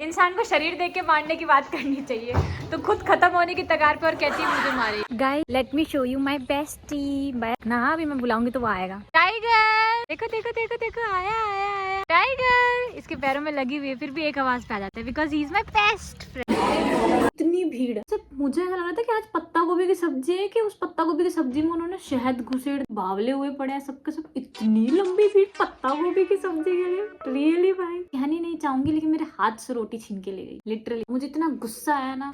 इंसान को शरीर देख के मारने की बात करनी चाहिए, तो खुद खत्म होने की तगार पे और कहती है मुझे मारे। Guys let me show you my bestie. ना अभी मैं बुलाऊंगी तो वो आएगा। टाइगर देखो देखो देखो देखो, आया आया आया टाइगर। इसके पैरों में लगी हुई है फिर भी एक आवाज पे आ जाता है, because he is my best friend. इतनी भीड़, मुझे ऐसा लग रहा था कि आज पत्ता गोभी की सब्जी है, कि उस पत्ता गोभी की सब्जी में उन्होंने शहद घुसेड़ बावले हुए पड़े हैं सबके सब। इतनी लंबी भीड़ पत्ता गोभी की सब्जी के लिए, रियली भाई कहनी नहीं चाहूंगी, लेकिन मेरे हाथ से रोटी छीन के ले गई लिटरली। मुझे इतना गुस्सा आया ना।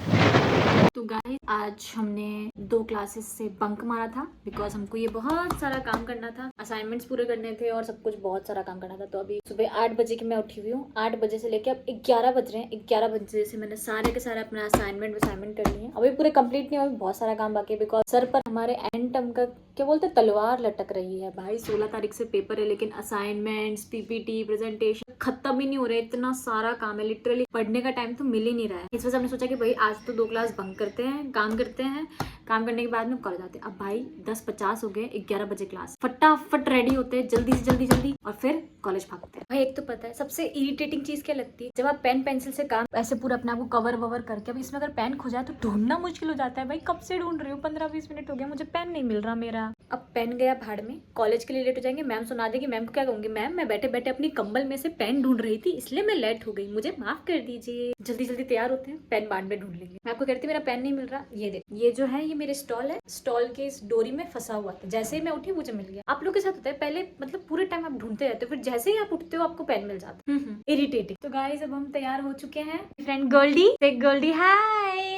तो गाइस आज हमने 2 क्लासेस से बंक मारा था, बिकॉज हमको ये बहुत सारा काम करना था, असाइनमेंट्स पूरे करने थे और सब कुछ बहुत सारा काम करना था। तो अभी सुबह 8 बजे की मैं उठी हुई हूँ। 8 बजे से लेके अब 11 बज रहे हैं। 11 बजे से मैंने सारे के सारे अपना असाइनमेंट कर लिए हैं। अभी पूरे कंप्लीट नहीं हुआ, बहुत सारा काम बाकी है, बिकॉज सर पर हमारे एंड टर्म का क्या बोलते तलवार लटक रही है भाई। 16 तारीख से पेपर है, लेकिन असाइनमेंट्स, पीपीटी, प्रेजेंटेशन खत्म ही नहीं हो रहे। इतना सारा काम है, लिटरली पढ़ने का टाइम तो मिल ही नहीं रहा है। इस वजह से हमने सोचा कि भाई आज तो 2 क्लास बंक करते हैं, काम करते हैं, काम करने के बाद में कॉलेज आते हैं। अब भाई 10:50 हो गए, 11 बजे क्लास, फटाफट रेडी होते हैं जल्दी से जल्दी और फिर कॉलेज भागते हैं। भाई एक तो पता है सबसे इरिटेटिंग चीज क्या लगती है, जब आप पेन पेंसिल से काम ऐसे पूरा अपने आप को कवर ववर करके, अब इसमें अगर पेन खो जाए तो ढूंढना मुश्किल हो जाता है। भाई कब से ढूंढ रही हूँ, 15-20 मिनट हो गया, मुझे पेन नहीं मिल रहा मेरा। अब पेन गया भाड़ में, कॉलेज के लिए लेट हो जाएंगे, मैम सुना देगी। मैम को क्या कहूंगी, मैम मैं बैठे बैठे अपनी कंबल में से पेन ढूंढ रही थी इसलिए मैं लेट हो गई, मुझे माफ कर दीजिए। जल्दी जल्दी तैयार होते हैं, पेन बाद में ढूंढ लेंगे। मैं आपको कहती मेरा पेन नहीं मिल रहा, ये देख, ये जो है ये मेरे स्टॉल है, स्टॉल के इस डोरी में फंसा हुआ था। जैसे ही मैं उठी मुझे मिल गया। आप लोग के साथ होता है, पहले मतलब पूरे टाइम आप ढूंढते रहते हो, फिर जैसे ही आप उठते हो आपको पेन मिल जाता है। इरिटेटिंग। तो गाइस अब हम तैयार हो चुके हैं। फ्रेंड गोल्डी, गोल्डी हाय।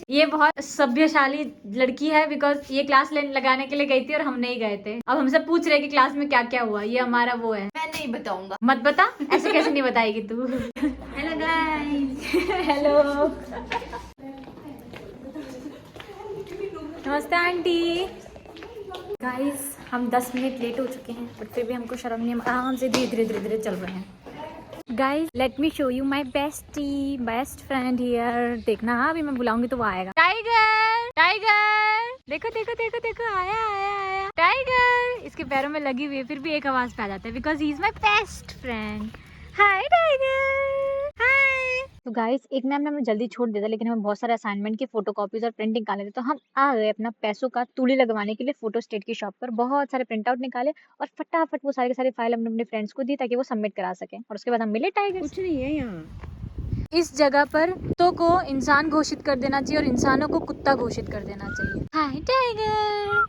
ये बहुत सभ्यशाली लड़की है, बिकॉज ये क्लास लगाने के लिए गई थी और हम नहीं गए थे। अब हमसे पूछ रहे कि क्लास में क्या क्या हुआ। ये हमारा वो है, मैं नहीं बताऊंगा। मत बता, ऐसे कैसे नहीं बताएगी तू। Hello guys. हेलो नमस्ते आंटी। गाइस हम 10 मिनट लेट हो चुके हैं, बट फिर भी हमको शर्म नहीं, हम आराम से धीरे धीरे चल रहे हैं। Guys let me show you my bestie, best friend here. देखना हाँ अभी मैं बुलाऊंगी तो वो आएगा। टाइगर टाइगर देखो देखो देखो देखो, आया आया आया टाइगर। इसके पैरों में लगी हुई है फिर भी एक आवाज पे आ जाता है, because he is my best friend. Hi tiger hi. तो गाइस एक मैम ने हमें जल्दी छोड़ दिया था, लेकिन हमें बहुत सारे असाइनमेंट की फोटोकॉपीज और प्रिंटिंग निकालने थे, तो हम आ गए अपना पैसों का तूली लगवाने के लिए फोटो स्टेट की शॉप पर। बहुत सारे प्रिंट आउट निकाले और फटाफट वो सारे के सारे फाइल हमने अपने फ्रेंड्स को दी ताकि वो सबमिट करा सके, और उसके बाद हम मिले टाइगर। कुछ नहीं है यहाँ। इस जगह पर कुत्तों को इंसान घोषित कर देना चाहिए और इंसानों को कुत्ता घोषित कर देना चाहिए। हाय टाइगर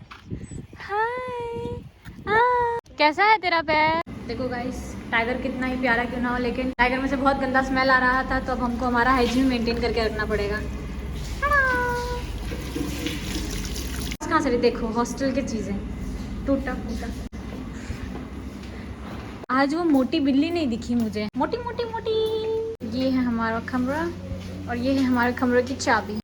हाय। कैसा है तेरा पैर? देखो गाइस टाइगर कितना ही प्यारा क्यों ना हो, लेकिन टाइगर में से बहुत गंदा स्मेल आ रहा था, तो अब हमको हमारा हाइजीन मेंटेन करके रखना पड़ेगा। कहाँ से देखो हॉस्टल की चीजें टूटा फूटा। आज वो मोटी बिल्ली नहीं दिखी मुझे, मोटी मोटी मोटी। ये है हमारा कमरा और ये है हमारे कमरे की चाबी।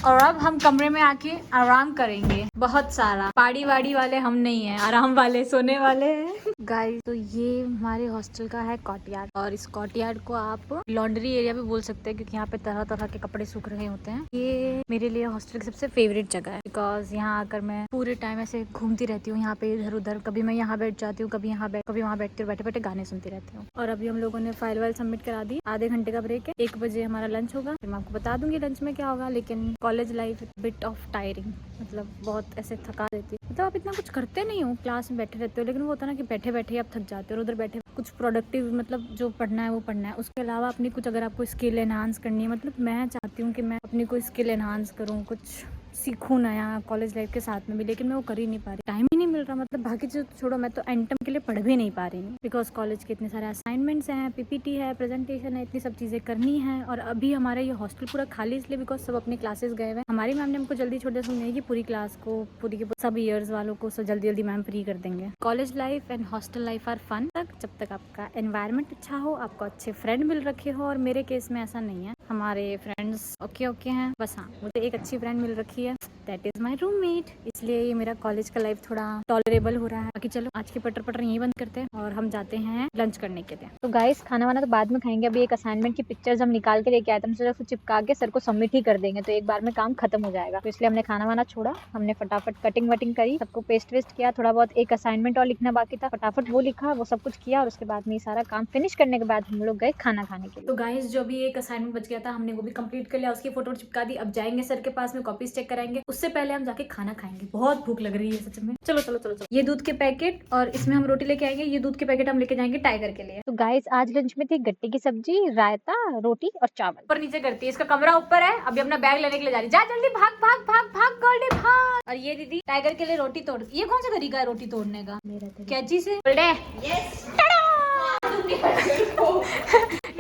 और अब हम कमरे में आके आराम करेंगे, बहुत सारा। पाड़ी वाड़ी वाले हम नहीं है, आराम वाले, सोने वाले हैं। गाइस तो ये हमारे हॉस्टल का है कोर्टयार्ड, और इस कोर्टयार्ड को आप लॉन्ड्री एरिया भी बोल सकते हैं, क्योंकि यहाँ पे तरह तरह के कपड़े सूख रहे होते हैं। ये मेरे लिए हॉस्टल की सबसे फेवरेट जगह है, बिकॉज यहाँ आकर मैं पूरे टाइम ऐसे घूमती रहती हूँ यहाँ पे इधर उधर। कभी मैं यहाँ बैठ जाती हूँ, कभी यहाँ कभी वहाँ बैठती हूँ, बैठे बैठे गाने सुनती रहती हूँ। और अभी हम लोगों ने फाइल वाइल सबमिट करा दी। आधे घंटे का ब्रेक है, 1 बजे हमारा लंच होगा, फिर मैं आपको बता दूंगी लंच में क्या होगा। लेकिन college life bit of tiring, मतलब बहुत ऐसे थका देती है। मतलब आप इतना कुछ करते नहीं हो, क्लास में बैठे रहते हो, लेकिन वो होता है ना कि बैठे बैठे आप थक जाते हो, और उधर बैठे कुछ प्रोडक्टिव मतलब जो पढ़ना है वो पढ़ना है। उसके अलावा अपनी कुछ अगर आपको स्किल एनहांस करनी है, मतलब मैं चाहती हूँ कि मैं अपनी कोई स्किल एनहांस करूँ, कुछ सीखूँ नया कॉलेज लाइफ के साथ में भी, लेकिन मैं वो कर ही नहीं पा रही, टाइम ही नहीं मिल रहा। मतलब बाकी चीज छोड़ो, मैं तो एंड टर्म के लिए पढ़ भी नहीं पा रही हूँ, बिकॉज कॉलेज के इतने सारे असाइनमेंट्स हैं, पीपीटी है, प्रेजेंटेशन है, इतनी सब चीजें करनी है। और अभी हमारा ये हॉस्टल पूरा खाली इसलिए बिकॉज सब अपने क्लासेस गए हुए। हमारी मैम ने हमको जल्दी छोड़ दिया, सुनने की पूरी क्लास को, पूरी के सब ईयर्स वालों को जल्दी जल्दी मैम फ्री कर देंगे। College life and hostel life are fun तक, जब तक आपका एनवायरनमेंट अच्छा हो, आपको अच्छे फ्रेंड मिल रखे हो। और मेरे केस में ऐसा नहीं है, हमारे फ्रेंड्स ओके हैं बस। हाँ मुझे एक अच्छी फ्रेंड मिल रखी है, दैट इज माई रूममेट। इसलिए ये मेरा कॉलेज का लाइफ थोड़ा टॉलरेबल हो रहा है। बाकी चलो आज के पटर पटर यहीं बंद करते हैं और हम जाते हैं लंच करने के लिए। तो गाइस खाना वाना तो बाद में खाएंगे, अभी एक असाइनमेंट की पिक्चर्स हम निकाल के लेके आए थे, हम सिर्फ चिपका के सर को सबमिट ही कर देंगे तो एक बार में काम खत्म हो जाएगा। तो इसलिए हमने खाना वाना छोड़ा, हमने फटाफट कटिंग वटिंग करी, सबको पेस्ट वेस्ट किया, थोड़ा बहुत एक असाइनमेंट और लिखना बाकी था, फटाफट वो लिखा, वो सब कुछ किया और उसके बाद में सारा काम फिनिश करने के बाद हम लोग गए खाना खाने के लिए। तो गाइस जो भी एक असाइनमेंट बच गया था हमने वो भी कंप्लीट कर लिया, उसकी फोटो चिपका दी। अब जाएंगे सर के पास में कॉपीज चेक कराएंगे, उससे पहले हम जाके खाना खाएंगे। बहुत भूख लग रही है सच में। चलो चलो चलो चलो। ये दूध के पैकेट और इसमें हम रोटी लेके आएंगे, ये दूध के पैकेट हम लेके जाएंगे टाइगर के लिए। तो गाइस आज लंच में थी गट्टे की सब्जी, रायता, रोटी और चावल। ऊपर नीचे करती है, इसका कमरा ऊपर है, अभी अपना बैग लेने के लिए जा रही है। जा जल्दी भाग भाग भाग भाग गोल्डी भाग। और ये दीदी टाइगर के लिए रोटी तोड़, ये कौन सा तरीका है रोटी तोड़ने का? कैंची से।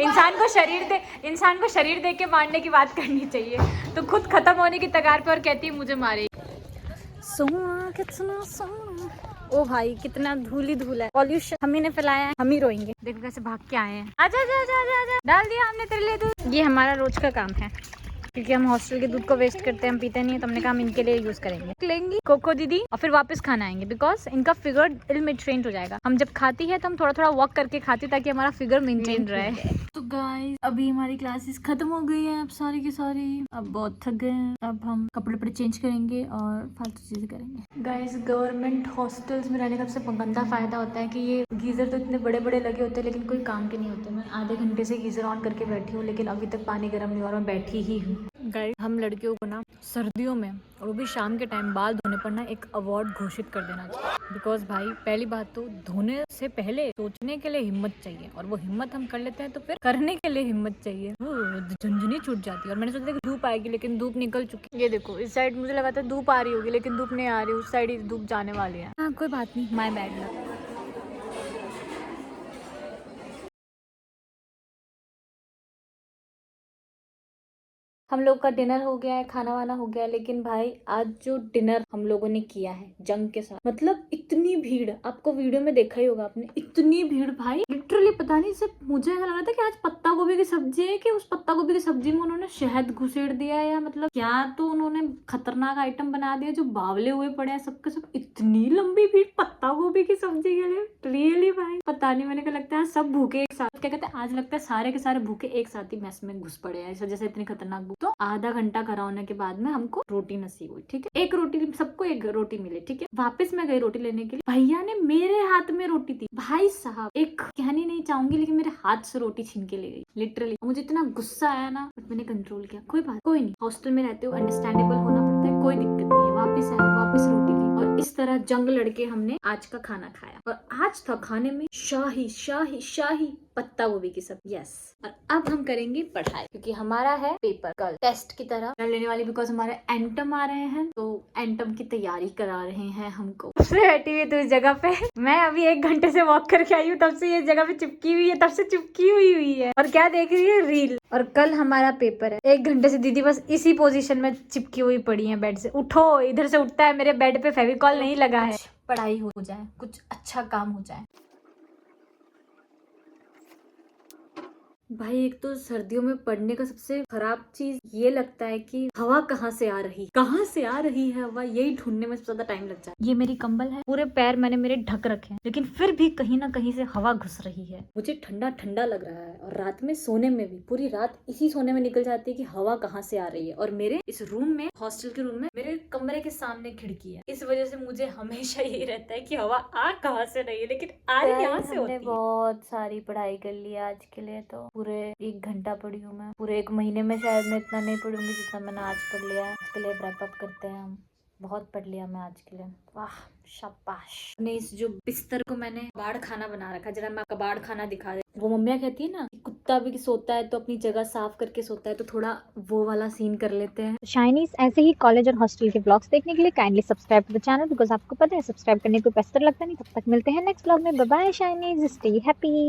इंसान को शरीर दे के मारने की बात करनी चाहिए, तो खुद खत्म होने की तगार पे और कहती है मुझे मारे। सोना कितना सोना, ओ भाई कितना धूल ही धूल है, पॉल्यूशन हम ही ने फैलाया है, हम ही रोएंगे। देखो कैसे भाग के आए हैं। आजा आजा आजा आजा आजा, डाल दिया हमने तेरे लिए दूध। ये हमारा रोज का काम है क्योंकि हम हॉस्टल के दूध को वेस्ट करते हैं, हम पीते नहीं है, तो हमने कहा हम इनके लिए यूज करेंगे। लेंगी कोको दीदी और फिर वापस खाना आएंगे बिकॉज इनका फिगर इल में ट्रेंड हो जाएगा। हम जब खाती है तो हम थोड़ा थोड़ा वॉक करके खाती है ताकि हमारा फिगर मेंटेन रहे। तो गाइस अभी हमारी क्लासेस खत्म हो गई है, अब सारी की सारी, अब बहुत थक गए हैं। अब हम कपड़े वपड़े चेंज करेंगे और फालतू चीजें करेंगे। गाइस गवर्नमेंट हॉस्टल्स में रहने का सबसे गंदा फायदा होता है कि ये गीजर तो इतने बड़े बड़े लगे होते हैं लेकिन कोई काम के नहीं होते। मैं आधे घंटे से गीजर ऑन करके बैठी हूँ लेकिन अभी तक पानी गर्म नहीं हुआ, मैं बैठी ही हूँ। गाइस हम लड़कियों को ना सर्दियों में और वो भी शाम के टाइम बाल धोने पर ना एक अवार्ड घोषित कर देना चाहिए। बिकॉज भाई पहली बात तो धोने से पहले सोचने के लिए हिम्मत चाहिए और वो हिम्मत हम कर लेते हैं तो फिर करने के लिए हिम्मत चाहिए, वो झुंझुनी छूट जाती है। और मैंने सोचा कि धूप आएगी लेकिन धूप निकल चुकी। ये देखो इस साइड मुझे लगा था धूप आ रही होगी लेकिन धूप नहीं आ रही, उस साइड ही धूप जाने वाली है। हाँ कोई बात नहीं, माय बैड लक। हम लोग का डिनर हो गया है, खाना वाना हो गया है, लेकिन भाई आज जो डिनर हम लोगों ने किया है जंग के साथ, मतलब इतनी भीड़, आपको वीडियो में देखा ही होगा आपने, इतनी भीड़ भाई लिटरली पता नहीं। सिर्फ मुझे ऐसा लग रहा था कि आज पत्ता गोभी की सब्जी है कि उस पत्ता गोभी की सब्जी में उन्होंने शहद घुसेड़ दिया है या मतलब क्या तो उन्होंने खतरनाक आइटम बना दिया जो बावले हुए पड़े हैं सबके सब। इतनी लंबी भीड़ पत्ता गोभी की सब्जी के लिए, रियली भाई पता नहीं। मैंने कहा लगता है सब भूखे एक साथ, क्या कहते हैं आज लगता है सारे के सारे भूखे एक साथ ही मैस में घुस पड़े हैं इस वजह से इतनी खतरनाक भूख। तो आधा घंटा खड़ा होने के बाद में हमको रोटी नसीब हुई, ठीक है, एक रोटी, सबको एक रोटी मिली, ठीक है। वापस मैं गई रोटी लेने के लिए, भैया ने मेरे हाथ में रोटी थी, भाई साहब एक कहनी नहीं चाहूंगी लेकिन मेरे हाथ से रोटी छीन के ले गई लिटरली। मुझे इतना गुस्सा आया ना बट मैंने कंट्रोल किया, कोई बात कोई नहीं, हॉस्टल में रहते हो अंडरस्टैंडेबल होना पड़ता है, कोई दिक्कत नहीं है। वापस आए, वापस रोटी ली और इस तरह जंग लड़के हमने आज का खाना खाया। और आज था खाने में शाही शाही शाही पत्ता गोभी की सब्जी, यस। और अब हम करेंगे पढ़ाई क्योंकि हमारा है पेपर कल टेस्ट की तरह लेने वाली, बिकॉज हमारे एंटम आ रहे हैं तो एंटम की तैयारी करा रहे हैं हमको। बैठी हुई तो इस जगह पे मैं अभी 1 घंटे से वॉक करके आई हूँ, तब से ये जगह पे चिपकी हुई है, तब से चिपकी हुई है और क्या देख रही है, रील। और कल हमारा पेपर है, 1 घंटे से दीदी बस इसी पोजीशन में चिपकी हुई पड़ी है बेड से। उठो, इधर से उठता है, मेरे बेड पे फेविकॉल नहीं लगा है। पढ़ाई हो जाए, कुछ अच्छा काम हो जाए। भाई एक तो सर्दियों में पढ़ने का सबसे खराब चीज ये लगता है कि हवा कहाँ से आ रही है हवा, यही ढूंढने में सबसे ज्यादा टाइम लग जाता है। ये मेरी कंबल है, पूरे पैर मैंने मेरे ढक रखे हैं लेकिन फिर भी कहीं ना कहीं से हवा घुस रही है, मुझे ठंडा ठंडा लग रहा है। और रात में सोने में भी पूरी रात इसी सोने में निकल जाती है कि हवा कहाँ से आ रही है। और मेरे इस रूम में, हॉस्टल के रूम में, मेरे कमरे के सामने खिड़की है, इस वजह से मुझे हमेशा यही रहता है कि हवा आ कहाँ से रही है, लेकिन आ रही यहाँ से होती है। बहुत सारी पढ़ाई कर ली आज के लिए, तो पूरे 1 घंटा पढ़ी हूँ मैं। पूरे 1 महीने में शायद मैं इतना नहीं पढ़ूंगी जितना मैंने आज पढ़ लिया है। इसके लिए रैप अप करते हैं हम। बहुत पढ़ लिया मैं आज के लिए, वाह शाबाश। ने इस जो बिस्तर को मैंने कबाड़ खाना बना रखा, जरा मैं कबाड़ खाना दिखा दे। वो मम्मियाँ कहती है ना कुत्ता भी सोता है तो अपनी जगह साफ करके सोता है, तो थोड़ा वो वाला सीन कर लेते हैं। शाइनीज ऐसे ही कॉलेज और हॉस्टल के ब्लॉग्स देखने के लिए kindly subscribe to the channel, because आपको पता है सब्सक्राइब करने को पैसा लगता नहीं। तब तक मिलते हैं नेक्स्ट ब्लॉग में, बाय बाय शाइनीज, स्टे हैप्पी।